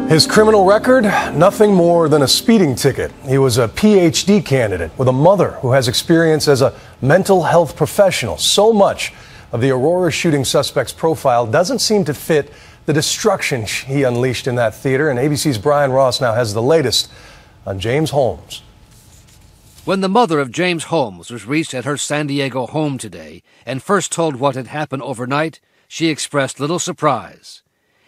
His criminal record, nothing more than a speeding ticket. He was a PhD candidate with a mother who has experience as a mental health professional. So much of the Aurora shooting suspect's profile doesn't seem to fit the destruction he unleashed in that theater. And ABC's Brian Ross now has the latest on James Holmes. When the mother of James Holmes was reached at her San Diego home today and first told what had happened overnight, she expressed little surprise.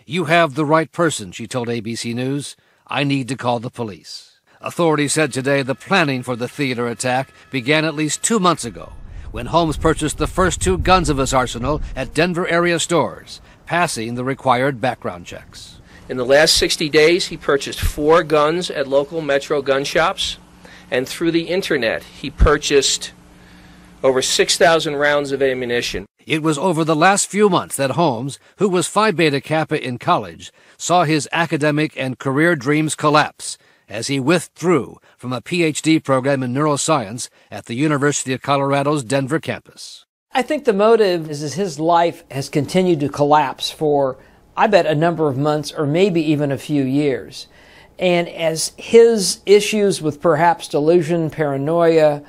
"You have the right person," she told ABC News. "I need to call the police." Authorities said today the planning for the theater attack began at least 2 months ago, when Holmes purchased the first 2 guns of his arsenal at Denver area stores, passing the required background checks. In the last 60 days, he purchased 4 guns at local Metro gun shops, and through the internet, he purchased over 6,000 rounds of ammunition. It was over the last few months that Holmes, who was Phi Beta Kappa in college, saw his academic and career dreams collapse as he withdrew from a PhD program in neuroscience at the University of Colorado's Denver campus. I think the motive is his life has continued to collapse for, I bet, a number of months or maybe even a few years. And as his issues with perhaps delusion, paranoia,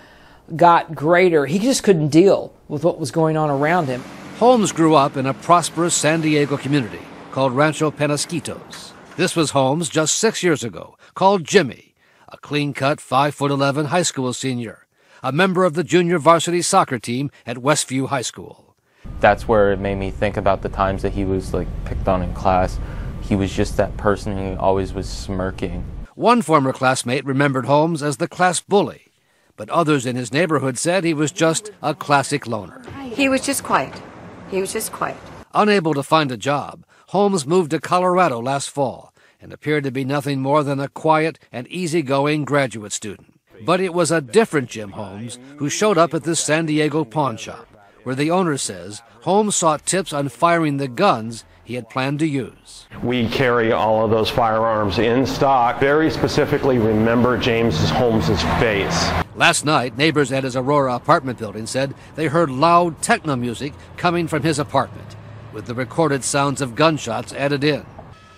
got greater, he just couldn't deal with what was going on around him. Holmes grew up in a prosperous San Diego community called Rancho Penasquitos. This was Holmes just 6 years ago, called Jimmy, a clean-cut 5'11" high school senior, a member of the junior varsity soccer team at Westview High School. That's where it made me think about the times that he was picked on in class. He was just that person who always was smirking. One former classmate remembered Holmes as the class bully, but others in his neighborhood said he was just a classic loner. He was just quiet. He was just quiet. Unable to find a job, Holmes moved to Colorado last fall and appeared to be nothing more than a quiet and easygoing graduate student. But it was a different Jim Holmes who showed up at this San Diego pawn shop, where the owner says Holmes sought tips on firing the guns he had planned to use. We carry all of those firearms in stock. Very specifically remember James Holmes' face. Last night, neighbors at his Aurora apartment building said they heard loud techno music coming from his apartment, with the recorded sounds of gunshots added in.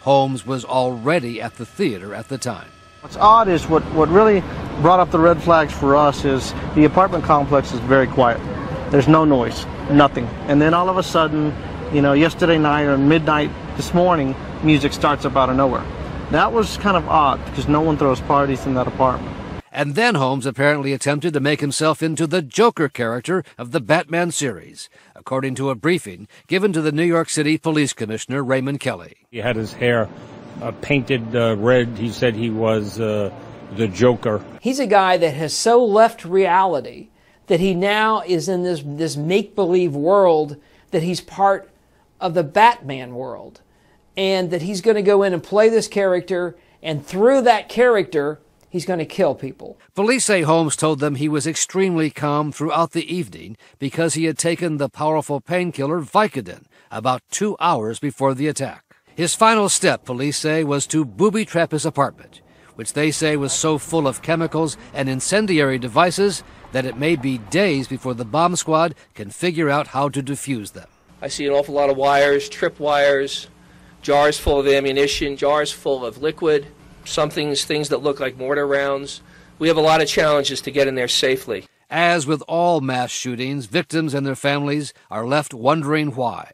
Holmes was already at the theater at the time. What's odd is what really brought up the red flags for us is the apartment complex is very quiet. There's no noise, nothing. And then all of a sudden, yesterday night or midnight this morning, music starts up out of nowhere. That was kind of odd because no one throws parties in that apartment. And then Holmes apparently attempted to make himself into the Joker character of the Batman series, according to a briefing given to the New York City Police Commissioner Raymond Kelly. He had his hair painted red. He said he was the Joker. He's a guy that has so left reality that he now is in this make-believe world that he's part of the Batman world, and that he's going to go in and play this character, and through that character, he's going to kill people. Police say Holmes told them he was extremely calm throughout the evening because he had taken the powerful painkiller Vicodin about 2 hours before the attack. His final step, police say, was to booby-trap his apartment, which they say was so full of chemicals and incendiary devices that it may be days before the bomb squad can figure out how to defuse them. I see an awful lot of wires, trip wires, jars full of ammunition, jars full of liquid, things that look like mortar rounds. We have a lot of challenges to get in there safely. As with all mass shootings, victims and their families are left wondering why.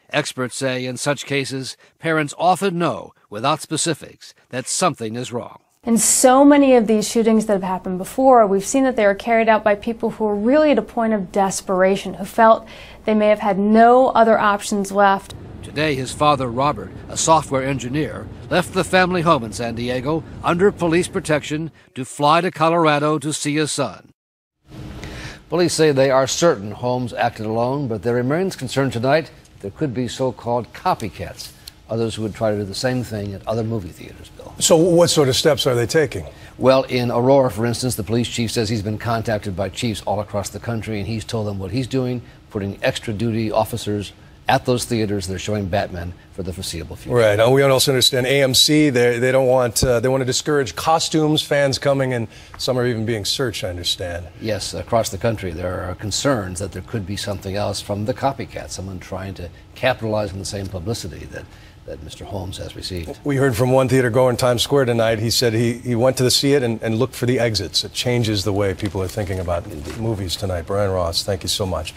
Experts say in such cases, parents often know, without specifics, that something is wrong. In so many of these shootings that have happened before, we've seen that they are carried out by people who are really at a point of desperation, who felt they may have had no other options left. Today, his father, Robert, a software engineer, left the family home in San Diego under police protection to fly to Colorado to see his son. Police say they are certain Holmes acted alone, but there remains concern tonight that there could be so-called copycats, others who would try to do the same thing at other movie theaters, Bill. So what sort of steps are they taking? Well, in Aurora, for instance, the police chief says he's been contacted by chiefs all across the country, and he's told them what he's doing, putting extra duty officers at those theaters that are showing Batman for the foreseeable future. Right. Now, we also understand AMC, they don't want, they want to discourage costumes, fans coming, and some are even being searched, I understand. Yes, across the country there are concerns that there could be something else from the copycat, someone trying to capitalize on the same publicity that that Mr. Holmes has received. We heard from one theater goer in Times Square tonight. He said he went to see it and looked for the exits. It changes the way people are thinking about movies tonight. Brian Ross, thank you so much.